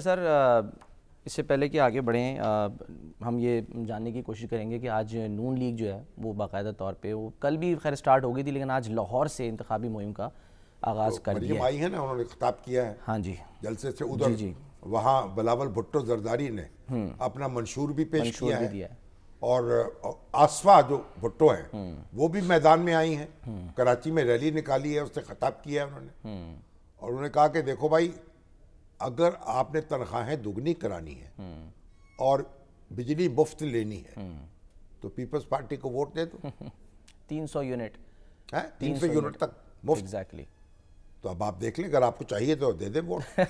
سر اس سے پہلے کہ آگے بڑھیں ہم یہ جاننے کی کوشش کریں گے کہ آج نون لیگ جو ہے وہ باقاعدہ طور پہ وہ کل بھی خیر سٹارٹ ہو گئی تھی، لیکن آج لاہور سے انتخابی مہم کا آغاز کر دیا مریم ہے۔ آئی ہے نا، انہوں نے خطاب کیا ہے ہاں جی، جلسے سے ادھر جی وہاں بلاول بھٹو زرداری نے اپنا منشور بھی پیش کیا ہے اور آصفہ جو بھٹو ہیں وہ بھی میدان میں آئی ہیں، کراچی میں ریلی نکالی ہے، اس سے خطاب کیا ہے انہوں نے، اور انہوں نے کہا کہ دیکھو بھائی اگر آپ نے تنخواہیں دگنی کرانی ہے اور بجلی مفت لینی ہے تو پیپلز پارٹی کو ووٹ دے دو۔ 300 یونٹ 300 یونٹ تک مفت، ایگزیکٹلی۔ تو اب آپ دیکھ لیں اگر آپ کو چاہیے تو دے دیں ووٹ۔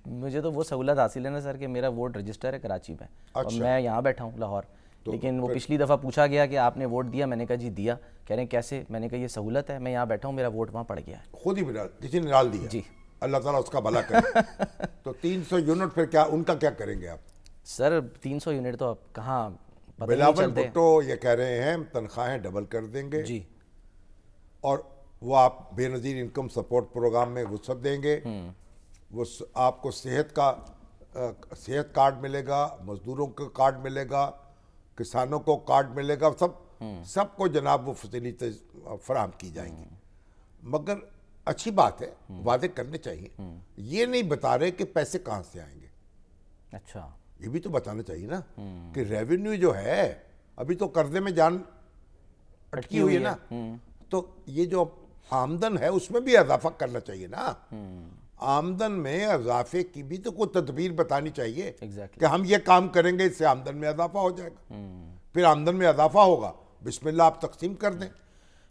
مجھے تو وہ سہولت حاصل ہے نا سر کہ میرا ووٹ رجسٹر ہے کراچی میں اور میں یہاں بیٹھا ہوں لاہور، لیکن وہ پچھلی دفعہ پوچھا گیا کہ آپ نے ووٹ دیا، میں نے کہا جی دیا، کہہ رہے ہیں کیسے، میں نے کہا یہ سہولت ہے، میں یہاں بیٹھا ہوں، میرا ووٹ وہاں پڑ گیا ہے، خود ہی کسی نے ڈال دیا، جی اللہ تعالیٰ اس کا بھلا کرے۔ تو 300 یونٹ پھر کیا ان کا کیا کریں گے آپ؟ سر 300 یونٹ تو اب کہاں پتہ نہیں بلاول چلتے۔ بھٹو یہ کہہ رہے ہیں تنخواہیں ڈبل کر دیں گے جی اور وہ آپ بے نظیر انکم سپورٹ پروگرام میں وسعت دیں گے، وہ آپ کو صحت کارڈ ملے گا، مزدوروں کا کارڈ ملے گا، کسانوں کو کارڈ ملے گا، سب کو جناب وہ فیسلٹیز فراہم کی جائیں گی۔ مگر اچھی بات ہے، وعدے کرنے چاہیے، یہ نہیں بتا رہے کہ پیسے کہاں سے آئیں گے۔ اچھا، یہ بھی تو بتانا چاہیے نا کہ ریونیو جو ہے ابھی تو قرضے میں جان اٹکی ہوئی ہے نا، تو یہ جو آمدن ہے اس میں بھی اضافہ کرنا چاہیے نا۔ آمدن میں اضافے کی بھی تو کوئی تدبیر بتانی چاہیے کہ ہم یہ کام کریں گے اس سے آمدن میں اضافہ ہو جائے گا، پھر آمدن میں اضافہ ہوگا، بسم اللہ آپ تقسیم کر دیں۔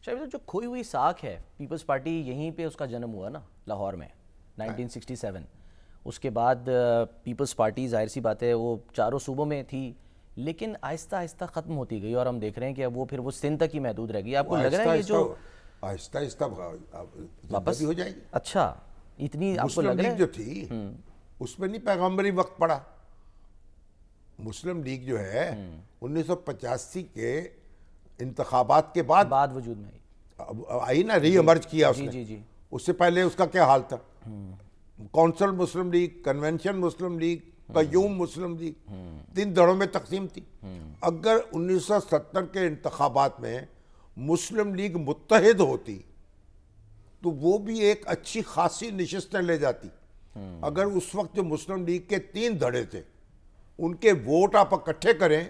شاید جو کھوئی ہوئی ساکھ ہے پیپلز پارٹی، یہیں پہ اس کا جنم ہوا نا لاہور میں 1967، اس کے بعد پیپلز پارٹی ظاہر سی بات ہے وہ چاروں صوبوں میں تھی، لیکن آہستہ آہستہ ختم ہوتی گئی اور ہم دیکھ رہے ہیں کہ اب وہ پھر وہ سندھ تک ہی محدود رہ گئی۔ آپ کو لگ رہا ہے یہ جو آہستہ آہستہ واپس ہو جائے گی؟ اچھا اتنی آپ کو مسلم لگ رہا لیگ ہے؟ جو تھی اس میں نہیں پیغمبری وقت پڑا۔ مسلم لیگ جو ہے 1985 کے انتخابات کے بعد وجود میں آئی نا، ری ایمرج کیا اس نے۔ جی اس سے پہلے اس کا کیا حال تھا؟ کونسل مسلم لیگ، کنونشن مسلم لیگ، قیوم مسلم لیگ، 3 دھڑوں میں تقسیم تھی۔ اگر 1970 کے انتخابات میں مسلم لیگ متحد ہوتی تو وہ بھی ایک اچھی خاصی نشستیں لے جاتی۔ اگر اس وقت جو مسلم لیگ کے 3 دھڑے تھے ان کے ووٹ آپ اکٹھے کریں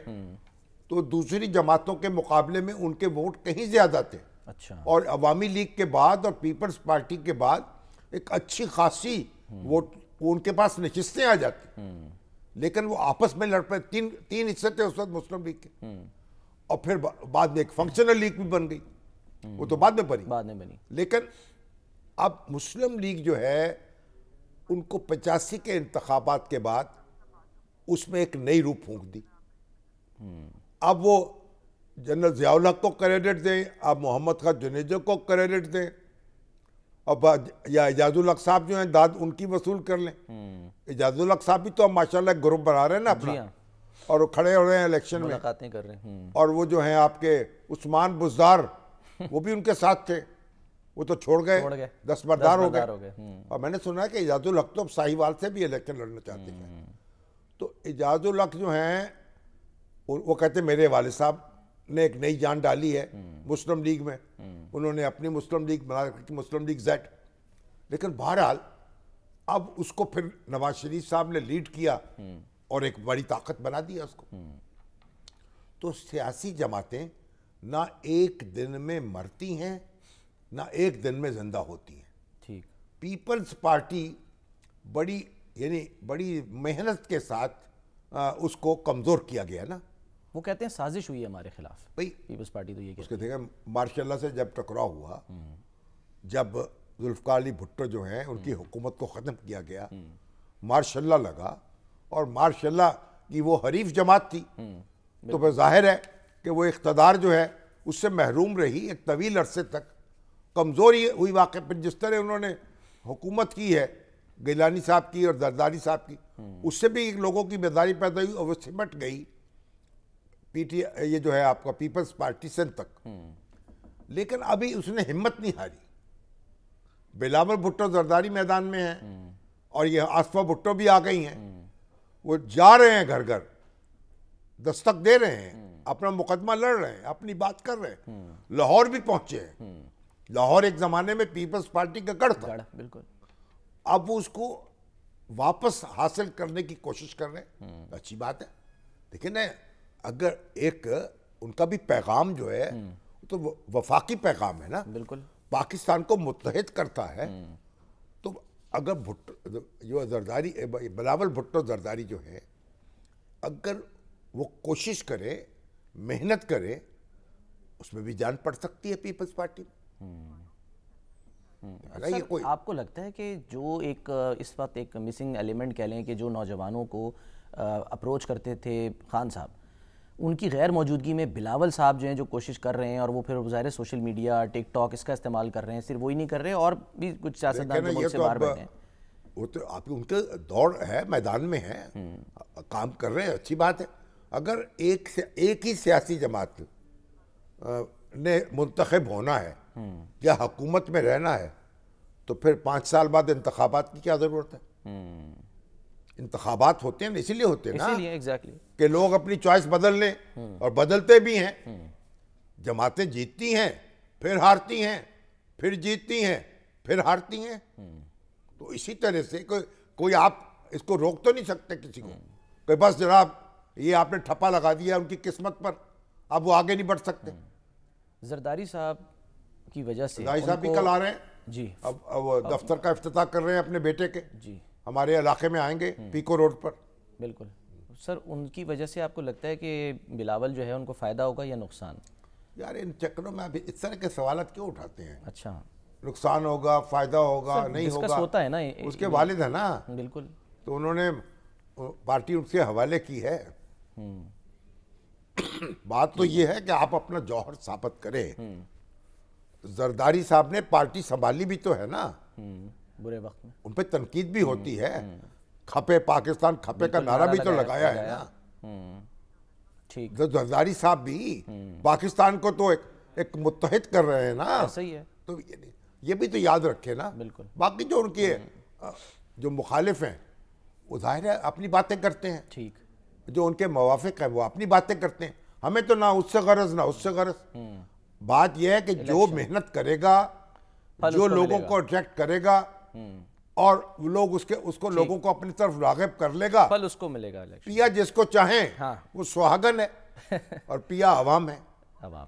تو دوسری جماعتوں کے مقابلے میں ان کے ووٹ کہیں زیادہ تھے، اچھا، اور اور عوامی لیگ کے بعد اور پیپلز پارٹی کے بعد ایک اچھی خاصی ووٹ ان کے پاس نشستیں آ جاتی، لیکن وہ آپس میں لڑ پڑے۔ 3 حصے تھے اس وقت مسلم لیگ کے، اور پھر بعد میں ایک فنکشنل لیگ بھی بن گئی، وہ تو بعد میں بنی۔ لیکن اب مسلم لیگ جو ہے ان کو 85 کے انتخابات کے بعد اس میں ایک نئی روح پھونک دی۔ اب وہ جنرل ضیاء الحق کو کریڈٹ دیں، اب محمد خان جنیجو کو کریڈٹ دیں، اب یا اعجاز الحق صاحب جو ہیں داد ان کی وصول کر لیں۔ اعجاز الحق صاحب بھی تو اب ماشاءاللہ گروپ بنا رہے ہیں نا اپنا، اور وہ کھڑے ہو رہے ہیں الیکشن میں، ملاقاتیں کر رہے ہیں، اور وہ جو ہیں آپ کے عثمان بزدار وہ بھی ان کے ساتھ تھے، وہ تو چھوڑ گئے، دستبردار ہو گئے۔ اور میں نے سنا ہے کہ اعجاز الحق تو اب ساہیوال سے بھی الیکشن لڑنا چاہتے ہیں۔ تو اعجاز الحق جو ہیں وہ کہتے ہیں میرے والد صاحب نے ایک نئی جان ڈالی ہے مسلم لیگ میں، انہوں نے اپنی مسلم لیگ بنا رکھی، مسلم لیگ زیڈ۔ لیکن بہرحال اب اس کو پھر نواز شریف صاحب نے لیڈ کیا اور ایک بڑی طاقت بنا دیا اس کو۔ تو سیاسی جماعتیں نہ ایک دن میں مرتی ہیں نہ ایک دن میں زندہ ہوتی ہیں۔ ٹھیک، پیپلز پارٹی بڑی محنت کے ساتھ اس کو کمزور کیا گیا نا۔ وہ کہتے ہیں سازش ہوئی ہے ہمارے خلاف، پیپلز پارٹی تو یہ اس کے دیکھیں ماشاء اللہ سے جب ٹکراؤ ہوا، جب ذوالفقار علی بھٹو جو ہیں ان کی حکومت کو ختم کیا گیا، ماشاء اللہ لگا، اور ماشاء اللہ کی وہ حریف جماعت تھی، تو پھر ظاہر ہے کہ وہ اقتدار جو ہے اس سے محروم رہی ایک طویل عرصے تک، کمزوری ہوئی واقع۔ پھر جس طرح انہوں نے حکومت کی ہے گیلانی صاحب کی اور زرداری صاحب کی، اس سے بھی لوگوں کی بیداری پیدا ہوئی اور وہ سمٹ گئی یہ جو ہے آپ کا پیپلز پارٹی سندھ تک۔ لیکن ابھی اس نے ہمت نہیں ہاری، بلاول بھٹو زرداری میدان میں ہیں اور یہ آصفہ بھٹو بھی آ گئی ہیں، وہ جا رہے ہیں گھر گھر، دستک دے رہے ہیں، اپنا مقدمہ لڑ رہے ہیں، اپنی بات کر رہے ہیں، لاہور بھی پہنچے ہیں۔ لاہور ایک زمانے میں پیپلز پارٹی کا گڑھ تھا، بالکل، اب وہ اس کو واپس حاصل کرنے کی کوشش کر رہے ہیں، اچھی بات ہے۔ لیکن اگر ایک ان کا بھی پیغام جو ہے تو وفاقی پیغام ہے نا، بالکل، پاکستان کو متحد کرتا ہے، تو اگر جو زرداری بلاول بھٹو زرداری جو ہے، اگر وہ کوشش کرے، محنت کرے، اس میں بھی جان پڑ سکتی ہے پیپلز پارٹی میں۔ آپ کو لگتا ہے کہ جو ایک اس وقت ایک مسنگ ایلیمنٹ کہہ لیں کہ جو نوجوانوں کو اپروچ کرتے تھے خان صاحب، ان کی غیر موجودگی میں بلاول صاحب جو ہیں جو کوشش کر رہے ہیں، اور وہ پھر ظاہر سوشل میڈیا، ٹک ٹاک اس کا استعمال کر رہے ہیں، صرف وہی نہیں کر رہے اور بھی کچھ سیاستدان جو ملک سے باہر بیٹھے ہیں، وہ تو آپ ان کے دور ہے، میدان میں ہے، کام کر رہے ہیں، اچھی بات ہے۔ اگر ایک ہی سیاسی جماعت نے منتخب ہونا ہے یا حکومت میں رہنا ہے تو پھر 5 سال بعد انتخابات کی کیا ضرورت ہے؟ انتخابات ہوتے ہیں اسی لیے ہوتے ہیں نا، اسی لیے ایگزیکٹلی کہ لوگ اپنی چوائس بدل لیں، اور بدلتے بھی ہیں۔ جماعتیں جیتتی ہیں، پھر ہارتی ہیں، پھر جیتتی ہیں، پھر ہارتی ہیں، تو اسی طرح سے کوئی آپ اس کو روک تو نہیں سکتے کسی کو کہ بس جناب یہ آپ نے ٹھپا لگا دیا ان کی قسمت پر، اب وہ آگے نہیں بڑھ سکتے۔ زرداری صاحب کی وجہ سے زرداری صاحب بھی کل آ رہے ہیں جی، اب وہ دفتر کا افتتاح کر رہے ہیں اپنے بیٹے کے، جی ہمارے علاقے میں آئیں گے پیکو روڈ پر۔ بالکل سر، ان کی وجہ سے آپ کو لگتا ہے کہ بلاول جو ہے ان کو فائدہ ہوگا یا نقصان؟ یار ان چکروں میں ابھی اس طرح کے سوالات کیوں اٹھاتے ہیں؟ اچھا، نقصان ہوگا، فائدہ ہوگا، نہیں ہوگا، ہوتا ہے نا، اس کے والد ہیں نا، بالکل، تو انہوں نے پارٹی ان کے حوالے کی ہے۔ بات تو یہ ہے کہ آپ اپنا جوہر ثابت کریں۔ زرداری صاحب نے پارٹی سنبھالی بھی تو ہے نا، برے وقت میں ان پہ تنقید بھی ہوتی ہے، کھپے پاکستان کھپے کا نعرہ بھی تو لگایا ہے نا۔ ٹھیک، زرداری صاحب بھی پاکستان کو تو ایک متحد کر رہے ہیں نا، صحیح ہے، تو یہ بھی تو یاد رکھے نا۔ بالکل، باقی جو ان کے جو مخالف ہیں وہ ظاہر ہے اپنی باتیں کرتے ہیں، ٹھیک، جو ان کے موافق ہیں وہ اپنی باتیں کرتے ہیں، ہمیں تو نہ اس سے غرض نہ اس سے غرض۔ بات یہ ہے کہ جو محنت کرے گا، جو لوگوں کو اٹریکٹ کرے گا، اور لوگ اس کو لوگوں کو اپنی طرف راغب کر لے گا، پھل اس کو ملے گا۔ پیا جس کو چاہیں وہ سہاگن ہے، اور پیا عوام ہے۔ اب آپ